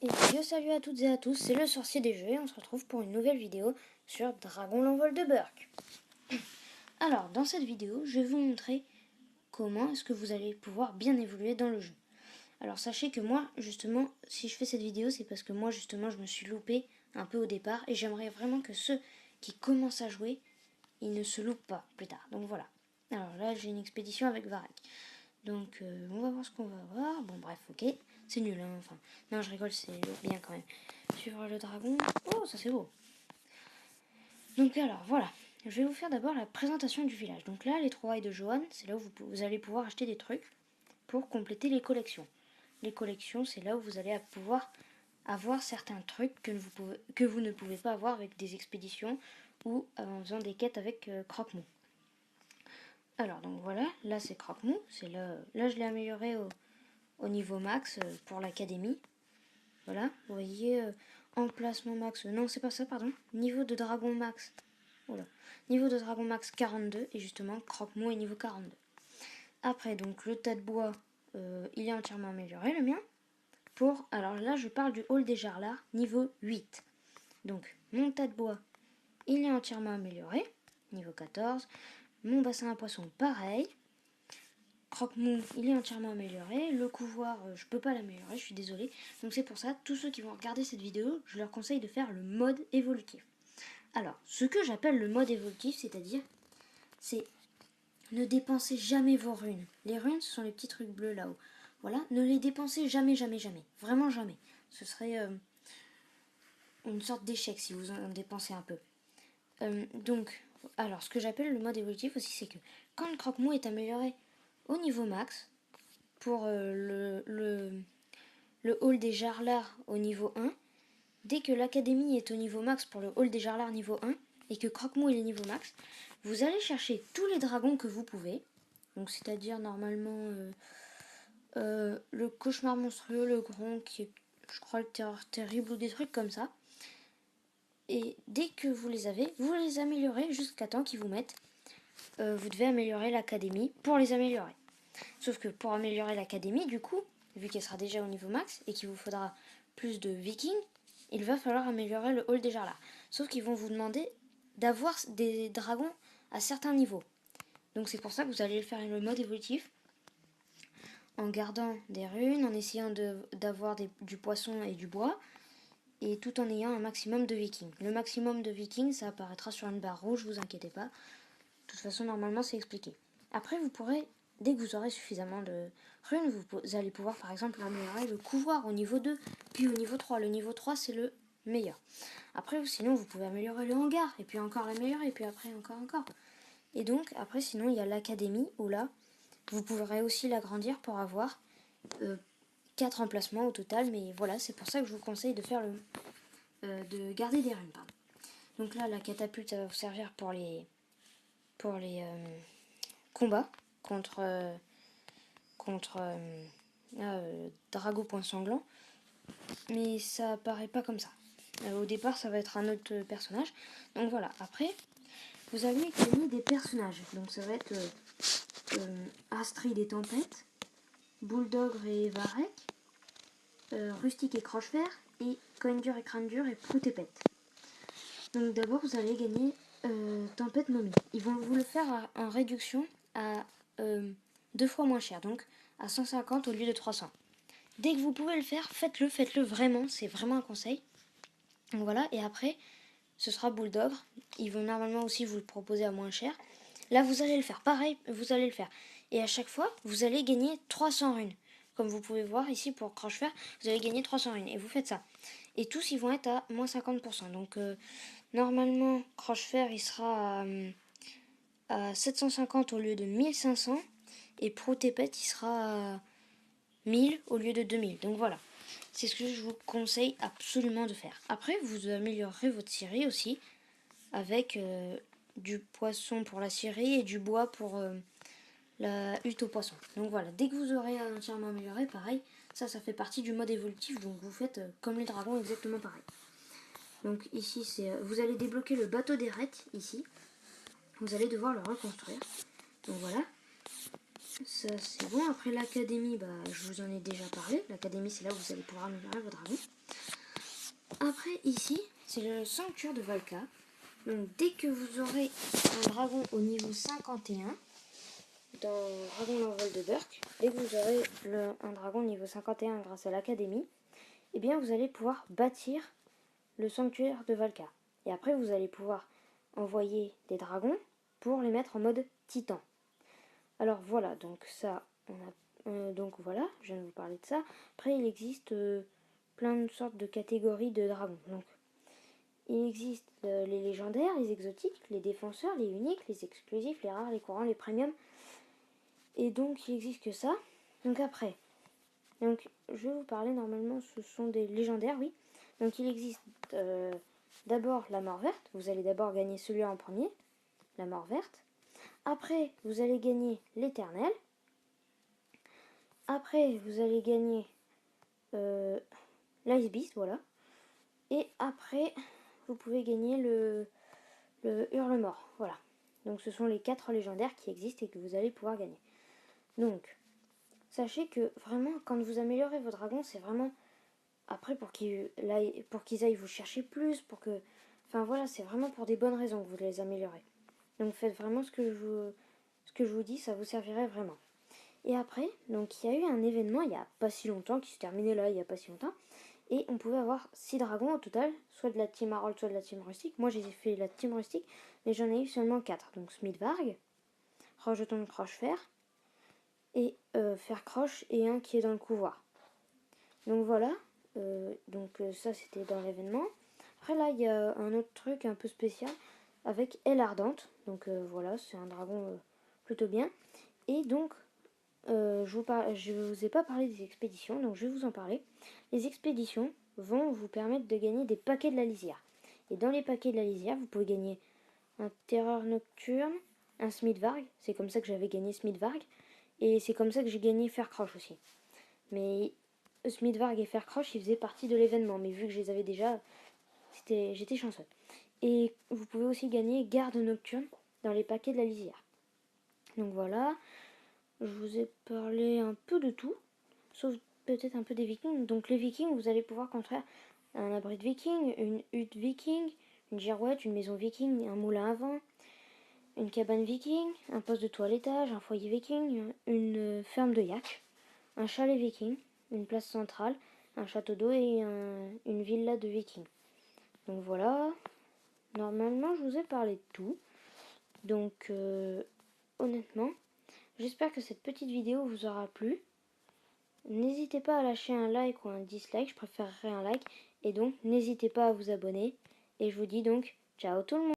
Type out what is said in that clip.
Et bien salut à toutes et à tous, c'est le sorcier des jeux et on se retrouve pour une nouvelle vidéo sur Dragon l'envol de Burk. Alors dans cette vidéo, je vais vous montrer comment est-ce que vous allez pouvoir bien évoluer dans le jeu. Alors sachez que moi justement, si je fais cette vidéo, c'est parce que moi justement je me suis loupé un peu au départ et j'aimerais vraiment que ceux qui commencent à jouer, ils ne se loupent pas plus tard. Donc voilà. Alors là j'ai une expédition avec Varek. Donc on va voir ce qu'on va avoir. Bon bref, ok. C'est nul, hein. Enfin, non, je rigole, c'est bien quand même. Suivre le dragon. Oh, ça c'est beau. Donc alors, voilà. Je vais vous faire d'abord la présentation du village. Donc là, les trouvailles de Johan, c'est là où vous allez pouvoir acheter des trucs pour compléter les collections. Les collections, c'est là où vous allez pouvoir avoir certains trucs que vous ne pouvez pas avoir avec des expéditions ou en faisant des quêtes avec Croque-Mou. Alors, donc voilà, là c'est Croque-Mou. Là, je l'ai amélioré au niveau max pour l'académie. Voilà, vous voyez, emplacement max, non c'est pas ça, pardon, niveau de dragon max, voilà, niveau de dragon max 42, et justement, Croque-Mou est niveau 42. Après, donc, le tas de bois, il est entièrement amélioré, le mien, alors là, je parle du hall des Jarlards, niveau 8. Donc, mon tas de bois, il est entièrement amélioré, niveau 14. Mon bassin à poissons, pareil. Croque-Mou, il est entièrement amélioré. Le couvoir, je peux pas l'améliorer, je suis désolée. Donc c'est pour ça, tous ceux qui vont regarder cette vidéo, je leur conseille de faire le mode évolutif. Alors, ce que j'appelle le mode évolutif, c'est ne dépensez jamais vos runes. Les runes, ce sont les petits trucs bleus là-haut. Voilà, ne les dépensez jamais, jamais, jamais. Vraiment jamais. Ce serait une sorte d'échec si vous en dépensez un peu. Donc, alors, ce que j'appelle le mode évolutif aussi, c'est que quand le croque-mou est amélioré au niveau max, pour le hall des Jarlards au niveau 1, dès que l'académie est au niveau max pour le hall des Jarlards niveau 1, et que Croque-Mou est le niveau max, vous allez chercher tous les dragons que vous pouvez, donc c'est-à-dire normalement le cauchemar monstrueux, le grand, qui est, je crois, le terreur terrible ou des trucs comme ça. Et dès que vous les avez, vous les améliorez jusqu'à temps qu'ils vous mettent. Vous devez améliorer l'académie pour les améliorer. Sauf que pour améliorer l'académie, du coup, vu qu'elle sera déjà au niveau max et qu'il vous faudra plus de vikings, il va falloir améliorer le hall des Jarlards. Sauf qu'ils vont vous demander d'avoir des dragons à certains niveaux. Donc c'est pour ça que vous allez le faire le mode évolutif, en gardant des runes, en essayant d'avoir du poisson et du bois, et tout en ayant un maximum de vikings. Le maximum de vikings, ça apparaîtra sur une barre rouge, vous inquiétez pas. De toute façon, normalement, c'est expliqué. Après, vous pourrez, dès que vous aurez suffisamment de runes, vous allez pouvoir, par exemple, améliorer le couvoir au niveau 2, puis au niveau 3. Le niveau 3, c'est le meilleur. Après, sinon, vous pouvez améliorer le hangar, et puis encore l'améliorer, et puis après, encore. Et donc, après, sinon, il y a l'académie, où là, vous pourrez aussi l'agrandir pour avoir 4 emplacements au total. Mais voilà, c'est pour ça que je vous conseille de faire de garder des runes. Pardon. Donc là, la catapulte, ça va vous servir pour les combats contre Drago Point Sanglant, mais ça apparaît pas comme ça. Au départ, ça va être un autre personnage. Donc voilà, après, vous allez gagner des personnages. Donc ça va être Astrid et Tempête, Bulldogre et Varek, Rustique et Crochefer, et Coin Dur et Crâne Dur et Prout et Pète. Donc d'abord, vous allez gagner Tempête Momie. Ils vont vous le faire en réduction à 2 fois moins cher, donc à 150 au lieu de 300. Dès que vous pouvez le faire, faites-le vraiment, c'est vraiment un conseil. Donc voilà, et après, ce sera Bulldogre. Ils vont normalement aussi vous le proposer à moins cher. Là, vous allez le faire, pareil, vous allez le faire. Et à chaque fois, vous allez gagner 300 runes. Comme vous pouvez voir ici pour Crochefer, vous allez gagner 300 runes. Et vous faites ça. Et tous, ils vont être à moins 50%. Donc, normalement, Crochefer, il sera à 750 au lieu de 1500. Et Protépet, il sera à 1000 au lieu de 2000. Donc voilà, c'est ce que je vous conseille absolument de faire. Après, vous améliorerez votre scierie aussi avec du poisson pour la scierie et du bois pour la hutte aux poissons. Donc voilà, dès que vous aurez entièrement amélioré, pareil, ça fait partie du mode évolutif, donc vous faites comme les dragons exactement pareil. Donc ici, vous allez débloquer le bateau des rêtes, ici. Vous allez devoir le reconstruire. Donc voilà. Ça c'est bon. Après l'académie, bah, je vous en ai déjà parlé. L'académie, c'est là où vous allez pouvoir améliorer vos dragons. Après ici, c'est le sanctuaire de Valka. Donc dès que vous aurez un dragon au niveau 51, dans Dragon l'envol de Burk, dès que vous aurez un dragon au niveau 51 grâce à l'académie, eh bien vous allez pouvoir bâtir le sanctuaire de Valka. Et après vous allez pouvoir envoyer des dragons pour les mettre en mode titan. Alors voilà, donc ça, donc voilà, je viens de vous parler de ça. Après il existe plein de sortes de catégories de dragons. Donc il existe les légendaires, les exotiques, les défenseurs, les uniques, les exclusifs, les rares, les courants, les premiums. Et donc il existe que ça. Donc après, donc je vais vous parler, normalement ce sont des légendaires, oui. Donc il existe d'abord la mort verte. Vous allez d'abord gagner celui-là en premier, la mort verte. Après vous allez gagner l'éternel. Après vous allez gagner l'Ice Beast, voilà. Et après vous pouvez gagner le Hurle-Mort, voilà. Donc ce sont les 4 légendaires qui existent et que vous allez pouvoir gagner. Donc sachez que vraiment quand vous améliorez vos dragons, c'est vraiment après pour qu'ils aillent vous chercher plus, pour que, enfin voilà, c'est vraiment pour des bonnes raisons que vous les améliorez. Donc faites vraiment ce que je vous dis, ça vous servirait vraiment. Et après, donc il y a eu un événement il n'y a pas si longtemps, qui se terminait là il n'y a pas si longtemps, et on pouvait avoir 6 dragons au total, soit de la team Harold, soit de la team Rustique. Moi j'ai fait la team Rustique, mais j'en ai eu seulement 4. Donc Smithvarg, Rejeton de Croche-Fer, et Fer-Croche, et un qui est dans le couloir. Donc voilà, ça c'était dans l'événement. Après là il y a un autre truc un peu spécial avec Aile Ardente. Donc voilà, c'est un dragon plutôt bien. Et donc je vous ai pas parlé des expéditions, donc je vais vous en parler. Les expéditions vont vous permettre de gagner des paquets de la lisière. Et dans les paquets de la lisière, vous pouvez gagner un Terreur Nocturne, un Smithvarg. C'est comme ça que j'avais gagné Smithvarg. Et c'est comme ça que j'ai gagné Faircroche aussi. Mais Smithvarg et Faircroche, ils faisaient partie de l'événement. Mais vu que je les avais déjà, j'étais chanceuse. Et vous pouvez aussi gagner Garde Nocturne dans les paquets de la lisière. Donc voilà. Je vous ai parlé un peu de tout, sauf peut-être un peu des vikings. Donc les vikings, vous allez pouvoir construire un abri de viking, une hutte viking, une girouette, une maison viking, un moulin à vent, une cabane viking, un poste de toilettage, un foyer viking, une ferme de yak, un chalet viking, une place centrale, un château d'eau et une villa de viking. Donc voilà, normalement je vous ai parlé de tout. Donc honnêtement, j'espère que cette petite vidéo vous aura plu. N'hésitez pas à lâcher un like ou un dislike, je préférerais un like. Et donc, n'hésitez pas à vous abonner. Et je vous dis donc, ciao tout le monde!